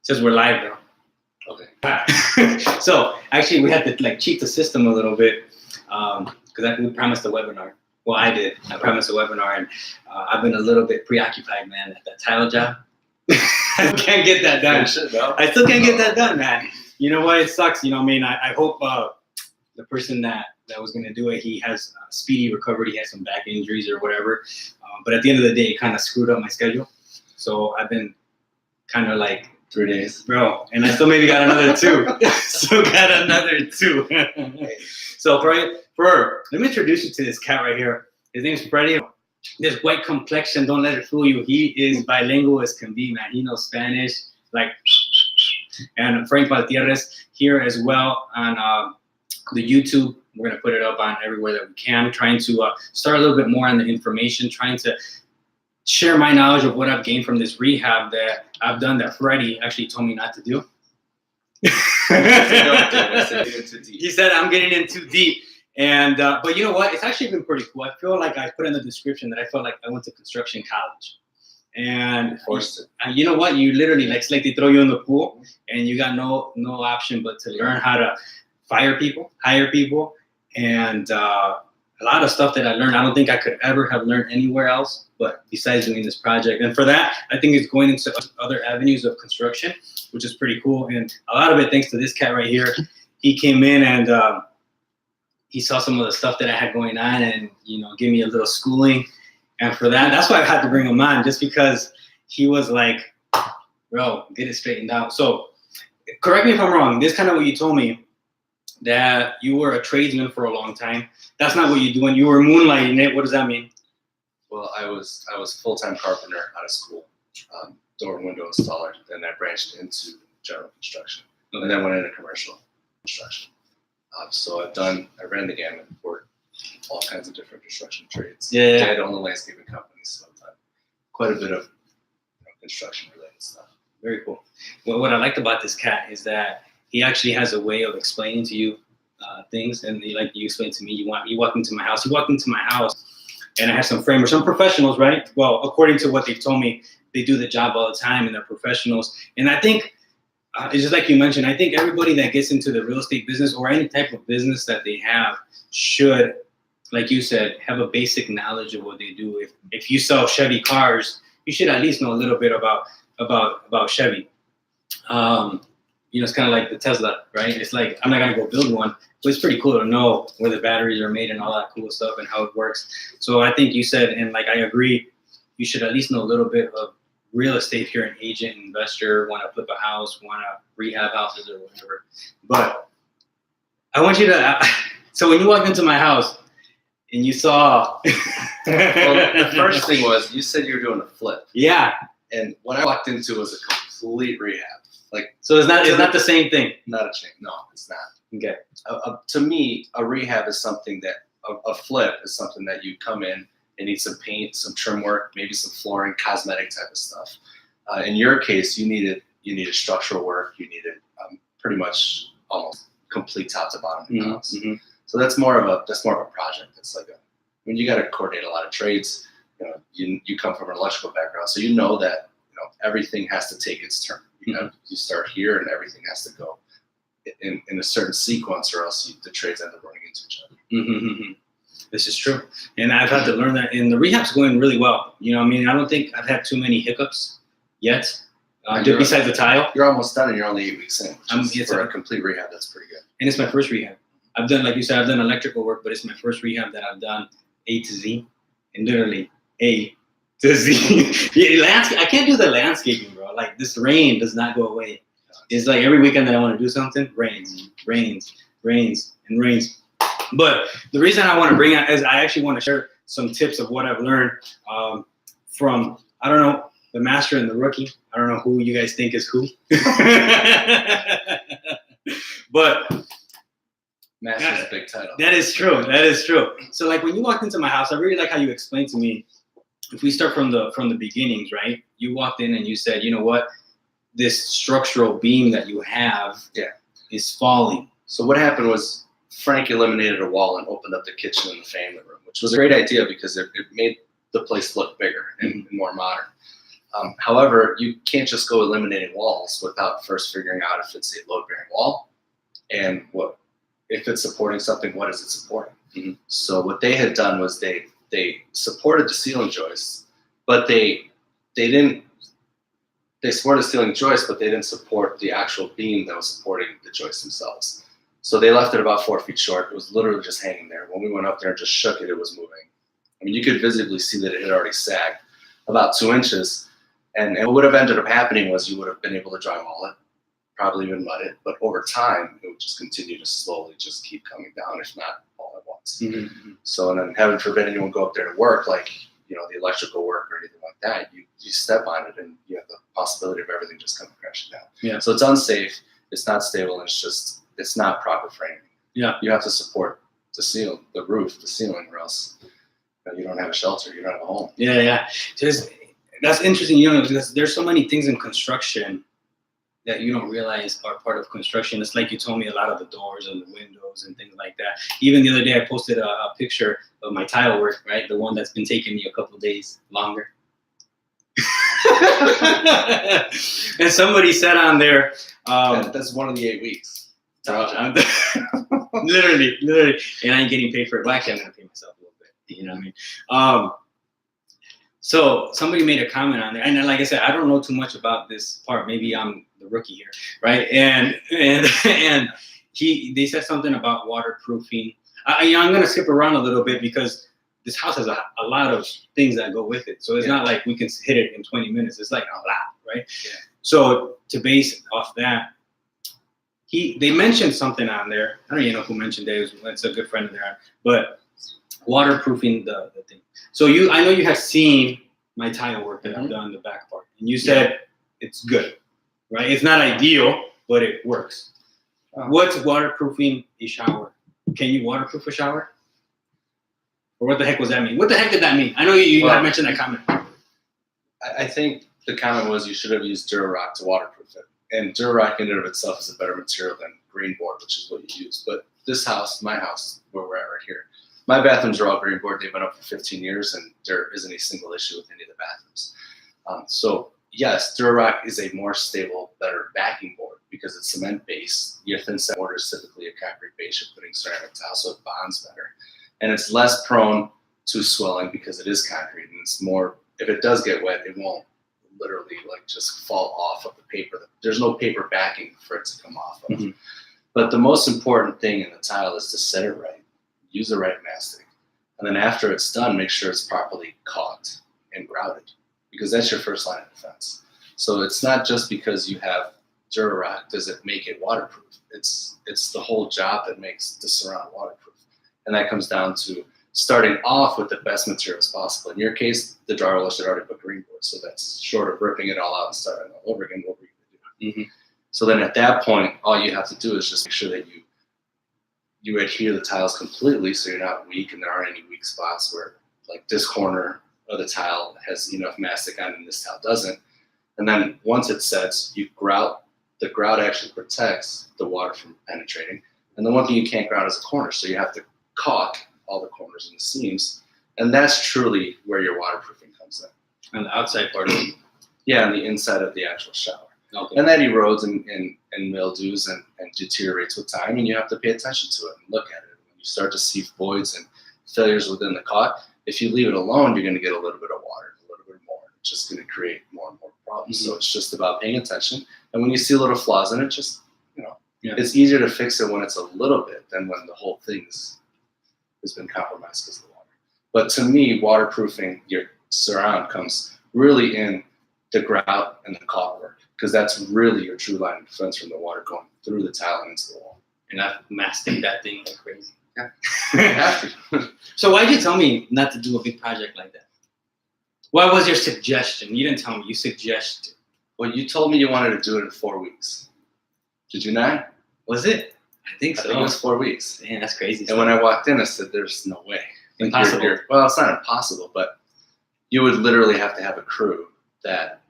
Says we're live now. Okay. So actually, we had to like cheat the system a little bit because we promised a webinar. Well, I did. I promised a webinar, and I've been a little bit preoccupied, man, at that title job. I can't get that done. I still can't get that done, man. You know what? It sucks. You know what I mean? I hope the person that was going to do it, he has speedy recovery. He has some back injuries or whatever. But at the end of the day, it kind of screwed up my schedule. So I've been kind of like 3 days. Bro, and I still maybe got another 2. Still got another 2. So let me introduce you to this cat right here. His name's Freddie. This white complexion, don't let it fool you. He is bilingual as can be, man. He knows Spanish, like, and Frank Valtierrez here as well on the YouTube. We're gonna put it up on everywhere that we can. Trying to start a little bit more on the information, trying to share my knowledge of what I've gained from this rehab that I've done that Freddie actually told me not to do. He said I'm getting in too deep. And but you know what? It's actually been pretty cool. I feel like I put in the description that I felt like I went to construction college. And you know what? You literally it's like they throw you in the pool and you got no option but to learn how to fire people, hire people, and a lot of stuff that I learned, I don't think I could ever have learned anywhere else, but besides doing this project. And for that, I think it's going into other avenues of construction, which is pretty cool. And a lot of it thanks to this cat right here. He came in and he saw some of the stuff that I had going on and, you know, give me a little schooling. And for that, that's why I had to bring him on, just because he was like, bro, get it straightened out. So correct me if I'm wrong. This kind of what you told me, that you were a tradesman for a long time. That's not what you're doing. You were moonlighting it. What does that mean? Well, I was full-time carpenter out of school, door and window installer. Then I branched into general construction, and then went into commercial construction. So I ran the gamut for all kinds of different construction trades. Yeah. I own the landscaping company, so I've done quite a bit of construction-related stuff. Very cool. Well, what I liked about this cat is that he actually has a way of explaining to you things, and like you explained to me, you walked into my house. You walked into my house, and I have some framers, some professionals, right? Well, according to what they've told me, they do the job all the time, and they're professionals. And I think it's just like you mentioned. I think everybody that gets into the real estate business or any type of business that they have should, like you said, have a basic knowledge of what they do. If you sell Chevy cars, you should at least know a little bit about Chevy. You know, it's kind of like the Tesla, right? It's like, I'm not going to go build one, but it's pretty cool to know where the batteries are made and all that cool stuff and how it works. So I think you said, and like I agree, you should at least know a little bit of real estate if you're an agent, investor, want to flip a house, want to rehab houses or whatever. But I want you to, so when you walked into my house and you saw. Well, the first thing was, you said you were doing a flip. Yeah. And what I walked into was a complete rehab. Like, so it's not the same thing. Not a change. No, it's not. Okay. To me, a rehab is something that a flip is something that you come in and need some paint, some trim work, maybe some flooring, cosmetic type of stuff. In your case, you needed structural work. You needed pretty much almost complete top to bottom house. Mm-hmm. So that's more of a project. It's like when you got to coordinate a lot of trades. You know, you come from an electrical background, so you know that everything has to take its turn. You start here, and everything has to go in a certain sequence, or else the trades end up running into each other. Mm-hmm. This is true, and I've had to learn that. And the rehab's going really well. You know, I mean, I don't think I've had too many hiccups yet. Besides the tile, you're almost done, and you're only 8 weeks in. For a complete rehab, that's pretty good. And it's my first rehab. I've done, like you said, I've done electrical work, but it's my first rehab that I've done A to Z, and literally A to Z. I can't do the landscaping, bro. Like, this rain does not go away. It's like every weekend that I want to do something, rains. But the reason I want to bring it is I actually want to share some tips of what I've learned from, I don't know, the master and the rookie. I don't know who you guys think is who. But master's a big title. That is true. So like when you walked into my house, I really like how you explained to me, if we start from the beginnings, right? You walked in and you said, you know what? This structural beam that you have is falling. So what happened was Frank eliminated a wall and opened up the kitchen and the family room, which was a great idea because it made the place look bigger and more modern. However, you can't just go eliminating walls without first figuring out if it's a load-bearing wall and if it's supporting something, what is it supporting? Mm-hmm. So what they had done was they supported the ceiling joists, but they supported the ceiling joists, but they didn't support the actual beam that was supporting the joists themselves. So they left it about 4 feet short. It was literally just hanging there. When we went up there and just shook it, it was moving. I mean, you could visibly see that it had already sagged about 2 inches. And what would have ended up happening was you would have been able to drywall it, probably even mud it, but over time, it would just continue to slowly just keep coming down, if not all at once. Mm-hmm. So, and then heaven forbid anyone go up there to work, like, you know, the electrical work or anything like that, you step on it and you have the possibility of everything just coming crashing down. Yeah. So it's unsafe, it's not stable, and it's not proper framing. Yeah. You have to support the roof, the ceiling, or else you don't have a shelter, you don't have a home. Yeah. That's interesting, you know, because there's so many things in construction that you don't realize are part of construction. It's like you told me, a lot of the doors and the windows and things like that. Even the other day, I posted a picture of my tile work, right? The one that's been taking me a couple of days longer. And somebody said on there, that's one of the 8 weeks. Literally, and I ain't getting paid for it. Well, actually, I'm gonna pay myself a little bit. You know what I mean? So somebody made a comment on there, and like I said, I don't know too much about this part. Maybe I'm the rookie here, right? And they said something about waterproofing. I'm gonna skip around a little bit because this house has a lot of things that go with it. So it's not like we can hit it in 20 minutes. It's like a lot, right? Yeah. So to base off that, they mentioned something on there. I don't even know who mentioned it. It's a good friend of theirs, but waterproofing the thing. So I know you have seen my tile work that I've done, the back part, and you said it's good, right? It's not ideal, but it works. What's waterproofing a shower? Can you waterproof a shower? Or what the heck was that mean? What the heck did that mean? I know you had mentioned that comment. I think the comment was you should have used Durarock to waterproof it. And Durarock in and of itself is a better material than green board, which is what you use. But this house, my house, where we're at right here, my bathrooms are all green board. They've been up for 15 years, and there isn't a single issue with any of the bathrooms. So yes, Durarock is a more stable, better backing board because it's cement based. Your thin set board is typically a concrete base. You're putting ceramic tile, so it bonds better, and it's less prone to swelling because it is concrete, and it's more. If it does get wet, it won't literally like just fall off of the paper. There's no paper backing for it to come off of. Mm-hmm. But the most important thing in the tile is to set it right. Use the right mastic. And then after it's done, make sure it's properly caulked and grouted because that's your first line of defense. So it's not just because you have Durarock does it make it waterproof. It's the whole job that makes the surround waterproof. And that comes down to starting off with the best materials possible. In your case, the drywall should already put green board. So that's short of ripping it all out and starting all over again, what were you going to do? Mm-hmm. So then at that point, all you have to do is just make sure that you adhere the tiles completely so you're not weak and there aren't any weak spots where like this corner of the tile has enough mastic on and this tile doesn't. And then once it sets, you grout. The grout actually protects the water from penetrating. And the one thing you can't grout is a corner. So you have to caulk all the corners and the seams. And that's truly where your waterproofing comes in. On the outside part of it? Yeah, on the inside of the actual shower. Okay. And that erodes and mildews and deteriorates with time, and you have to pay attention to it and look at it. When you start to see voids and failures within the caulk, if you leave it alone, you're going to get a little bit of water, a little bit more. It's just going to create more and more problems. Mm-hmm. So it's just about paying attention. And when you see little flaws in it, just, it's easier to fix it when it's a little bit than when the whole thing has been compromised because of the water. But to me, waterproofing your surround comes really in the grout and the caulk work, because that's really your true line of defense from the water going through the tile and into the wall. And I've mastic that thing like crazy. Yeah. You have to. So why'd you tell me not to do a big project like that? What was your suggestion? You didn't tell me. You suggested. Well, you told me you wanted to do it in 4 weeks. Did you not? Was it? I think so. I think it was 4 weeks. Man, that's crazy. And when I walked in, I said, there's no way. Impossible. Well, it's not impossible, but you would literally have to have a crew that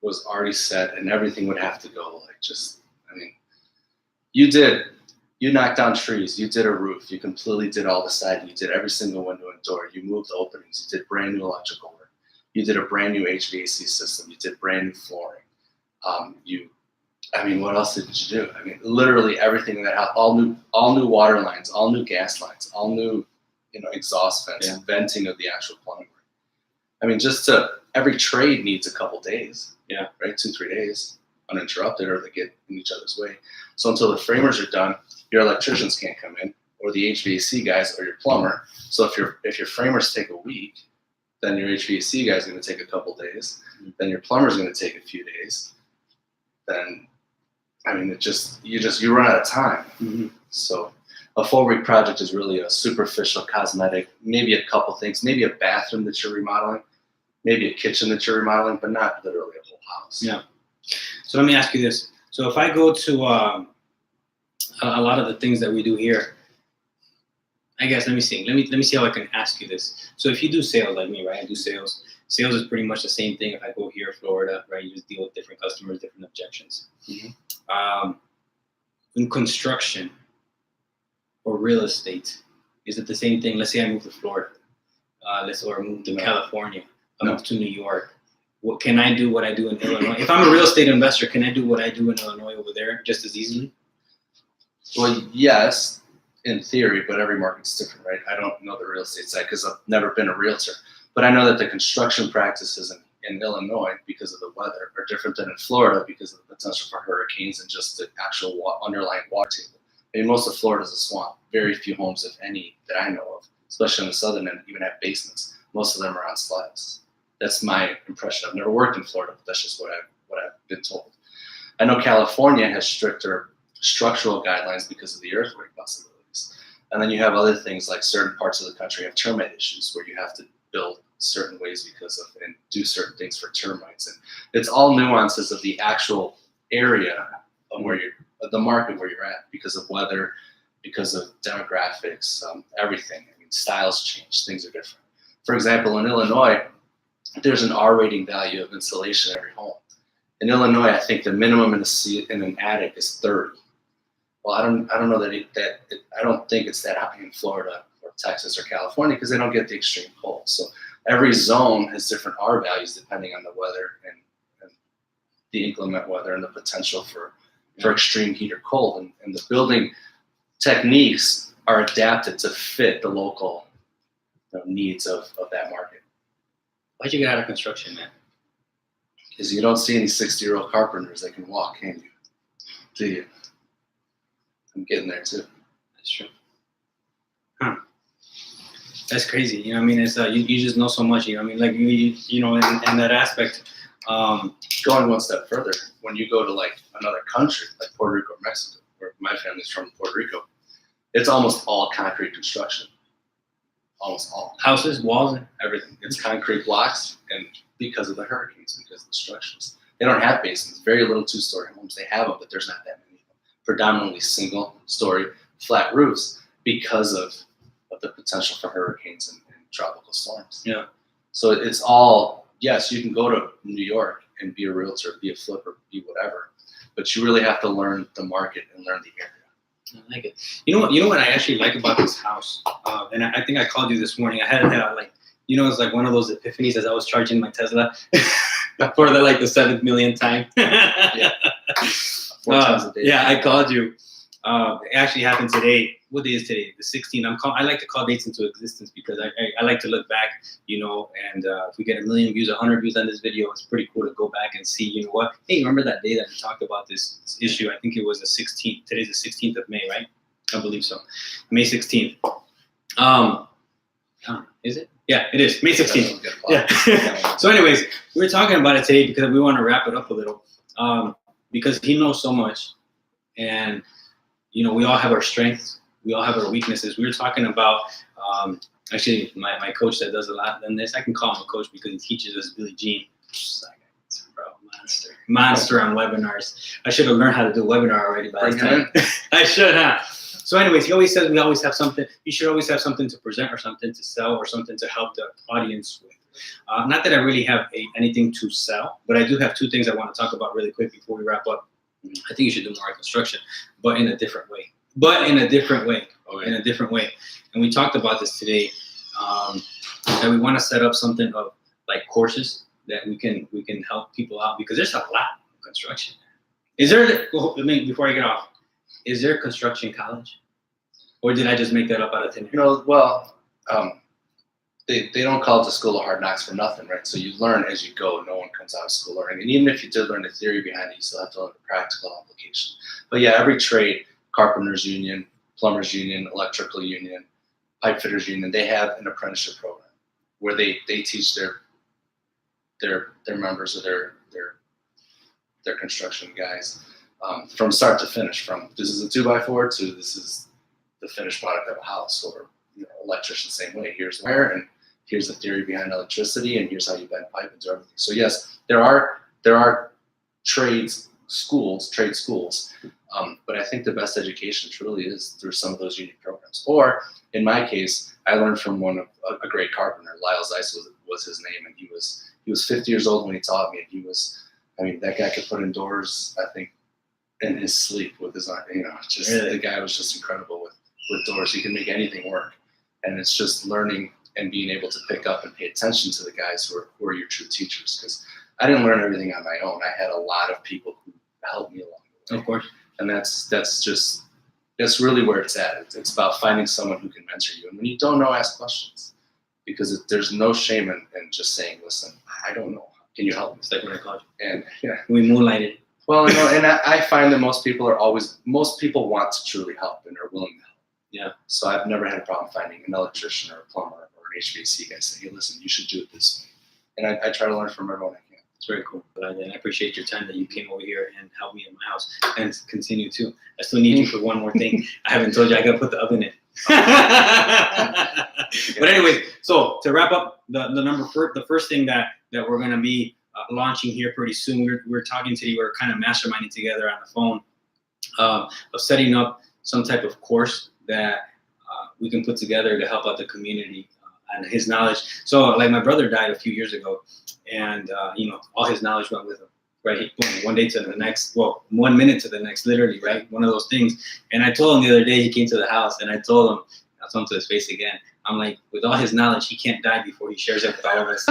was already set and everything would have to go you knocked down trees, you did a roof, you completely did all the siding, you did every single window and door, you moved the openings, you did brand new electrical work. You did a brand new HVAC system. You did brand new flooring. What else did you do? I mean, literally everything in that house, all new water lines, all new gas lines, all new, exhaust vents, venting of the actual plumbing work. I mean, every trade needs a couple days. Yeah. Right? 2-3 days uninterrupted, or they get in each other's way. So until the framers are done, your electricians can't come in, or the HVAC guys, or your plumber. So if your framers take a week, then your HVAC guy is going to take a couple days. Then your plumber is going to take a few days. Then, you run out of time. Mm-hmm. So a 4-week project is really a superficial cosmetic, maybe a couple things, maybe a bathroom that you're remodeling, maybe a kitchen that you're remodeling, but not literally a whole house. Yeah. So let me ask you this. So if I go to a lot of the things that we do here, I guess, let me see how I can ask you this. So if you do sales like me, right? I do sales. Sales is pretty much the same thing. If I go here, Florida, right? You just deal with different customers, different objections. Mm-hmm. In construction or real estate, is it the same thing? Let's say I move to Florida, or move to California, I move to New York. What can I do? What I do in Illinois? If I'm a real estate investor, can I do what I do in Illinois over there just as easily? Well, yes, in theory, but every market's different, right? I don't know the real estate side because I've never been a realtor, but I know that the construction practices in Illinois, because of the weather, are different than in Florida because of the potential for hurricanes and just the actual underlying water table. I mean, most of Florida is a swamp. Very few homes, if any, that I know of, especially on the southern end, even have basements. Most of them are on slabs. That's my impression. I've never worked in Florida, but that's just what I've been told. I know California has stricter structural guidelines because of the earthquake possibilities. And then you have other things like certain parts of the country have termite issues where you have to build certain ways and do certain things for termites. And it's all nuances of the actual area of the market where you're at, because of weather, because of demographics, everything. I mean, styles change, things are different. For example, in Illinois, there's an R rating value of insulation in every home. In Illinois, I think the minimum in an attic is 30. Well, I don't know I don't think it's that high in Florida or Texas or California because they don't get the extreme cold. So every zone has different R values depending on the weather and the inclement weather and the potential for extreme heat or cold. And the building techniques are adapted to fit the local needs of that market. Why'd you get out of construction, man? Because you don't see any 60-year-old carpenters that can walk, can you? Do you? I'm getting there too. That's true. Huh. That's crazy. You know what I mean? It's you just know so much. You know what I mean? Like in that aspect. Going one step further, when you go to like another country, like Puerto Rico or Mexico, where my family's from, Puerto Rico, it's almost all concrete construction. Almost all. Houses, walls, and everything. It's concrete blocks, and because of the hurricanes, because of the structures. They don't have basements. Very little 2-story homes. They have them, but there's not that many of them. Predominantly single-story flat roofs because of the potential for hurricanes and tropical storms. Yeah. So it's all, yes, you can go to New York and be a realtor, be a flipper, be whatever, but you really have to learn the market and learn the area. I like it. You know what I actually like about this house, and I think I called you this morning. I had it's like one of those epiphanies as I was charging my Tesla for the 7th millionth time. Yeah. 4 times a day. Yeah, I called you. It actually happened today. What day is today? The 16th. I like to call dates into existence because I like to look back, and if we get 1 million views, 100 views on this video, it's pretty cool to go back and see, what? Hey, remember that day that we talked about this issue? I think it was the 16th. Today's the 16th of May, right? I believe so. May 16th. Is it? Yeah, it is. May 16th. Yeah. So anyways, we're talking about it today because we want to wrap it up a little. Because he knows so much, and we all have our strengths. We all have our weaknesses. We were talking about, actually, my coach that does a lot in this. I can call him a coach because he teaches us, Billy Jean. Bro, monster on webinars. I should have learned how to do a webinar already by this time. I should have. So anyways, he always says we always have something. You should always have something to present or something to sell or something to help the audience with. Not that I really have anything to sell, but I do have 2 things I want to talk about really quick before we wrap up. I think you should do more construction, but in a different way. In a different way. And we talked about this today, that we want to set up something of like courses that we can help people out, because there's a lot of construction. Is there, well, before I get off, is there construction college? Or did I just make that up out of thin air? No, well, they don't call it the School of Hard Knocks for nothing, right? So you learn as you go. No one comes out of school learning. And even if you did learn the theory behind it, you still have to learn the practical application. But yeah, every trade, carpenters union, plumbers union, electrical union, pipe fitters union, they have an apprenticeship program where they teach their members or their construction guys from start to finish, from this is a 2x4 to this is the finished product of a house, or electrician same way. Here's where, and here's the theory behind electricity, and here's how you bend pipe and do everything. So yes, there are trade schools, but I think the best education truly is through some of those union programs. Or in my case, I learned from a great carpenter. Lyle Zeiss was his name, and he was 50 years old when he taught me, and that guy could put in doors, I think, in his sleep with his, just really? The guy was just incredible with doors. He can make anything work. And it's just learning and being able to pick up and pay attention to the guys who are your true teachers. Because I didn't learn everything on my own. I had a lot of people who helped me along the way. Of course. And that's really where it's at. It's about finding someone who can mentor you. And when you don't know, ask questions. Because there's no shame in just saying, listen, I don't know. Can you help me? It's like when I called you. And yeah. We moonlighted. Well, and I find that most people want to truly help and are willing to help. Yeah. So I've never had a problem finding an electrician or a plumber or an HVAC guy say, hey, listen, you should do it this way. And I try to learn from everyone I can. It's very cool. And I appreciate your time that you came over here and helped me in my house, and continue to. I still need you for one more thing. I haven't told you, I got to put the oven in. But anyways, so to wrap up the first thing that we're going to be launching here pretty soon, we're talking today, we're kind of masterminding together on the phone of setting up some type of course that we can put together to help out the community and his knowledge. So like my brother died a few years ago, and all his knowledge went with him, right? Boom, one day to the next, 1 minute to the next, literally, right? One of those things. And I told him the other day, he came to the house, and I told him to his face again, I'm like, with all his knowledge, he can't die before he shares it with all of us.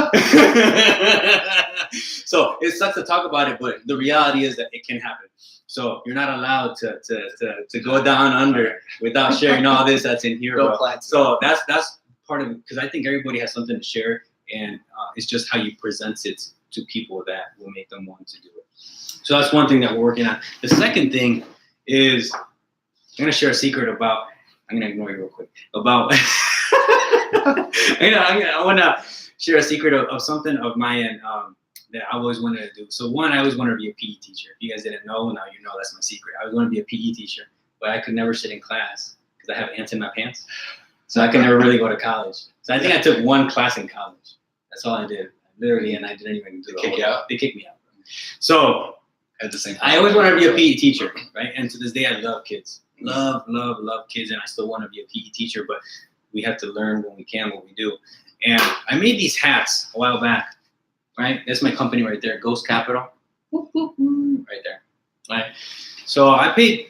So it sucks to talk about it, but the reality is that it can happen. So you're not allowed to go down under without sharing all this that's in here. So that's part of it, because I think everybody has something to share, and it's just how you present it to people that will make them want to do it. So that's one thing that we're working on. The second thing is, I'm going to share a secret about, I'm going to ignore you real quick, about, I want to share a secret of something of mine that I always wanted to do. So one, I always wanted to be a PE teacher. If you guys didn't know, now you know that's my secret. I was going to be a PE teacher, but I could never sit in class because I have ants in my pants. So I could never really go to college. So I think I took one class in college. That's all I did, literally, and I didn't even do They kick you out? They kicked me out. So At the same time, I always wanted to be a PE teacher, right? And to this day, I love kids. Love kids, and I still want to be a PE teacher, but we have to learn when we can what we do. And I made these hats a while back, right? That's my company right there, Ghost Capital. Whoop, whoop, whoop, right there, right? So I paid,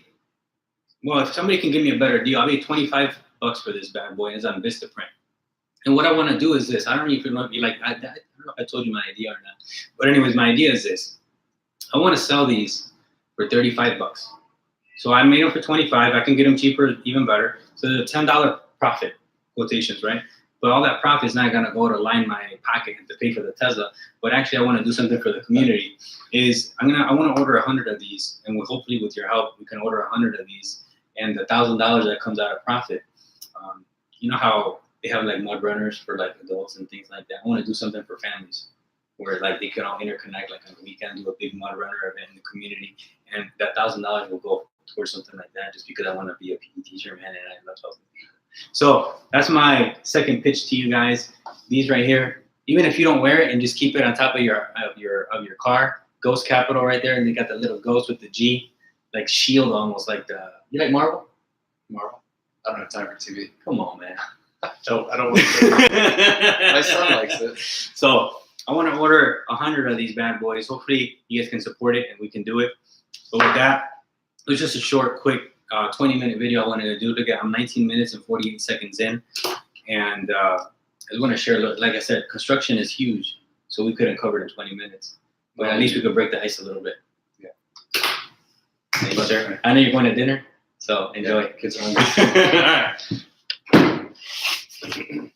well, if somebody can give me a better deal, I paid $25 for this bad boy. It's on Vistaprint. And what I want to do is this. I don't even know if you like, I don't know if I told you my idea or not. But anyways, my idea is this. I want to sell these for $35. So I made them for $25. I can get them cheaper, even better. So the $10 profit quotations, right? But all that profit is not going to go to line my pocket to pay for the Tesla. But actually, I want to do something for the community. I want to order 100 of these, and hopefully with your help, we can order 100 of these. And the $1,000 that comes out of profit, you know how they have like mud runners for like adults and things like that. I want to do something for families where like they can all interconnect, like on the weekend, do a big mud runner event in the community, and that $1,000 will go towards something like that, just because I want to be a PE teacher, man, and I love helping people. So that's my second pitch to you guys. These right here, even if you don't wear it and just keep it on top of your car, Ghost Capital right there, and they got the little ghost with the G, like shield almost, like you like Marvel? Marvel. I don't have time for TV. Come on, man. I don't want to. My son likes it. So I want to order 100 of these bad boys. Hopefully you guys can support it and we can do it. But with that, it was just a short, quick 20-minute video I wanted to do. Look at, I'm 19 minutes and 48 seconds in. And I just want to share, like I said, construction is huge. so we couldn't cover it in 20 minutes. But at least we could break the ice a little bit. Yeah. Thank you, sir. I know you're going to dinner, so enjoy. Kids are hungry. All right.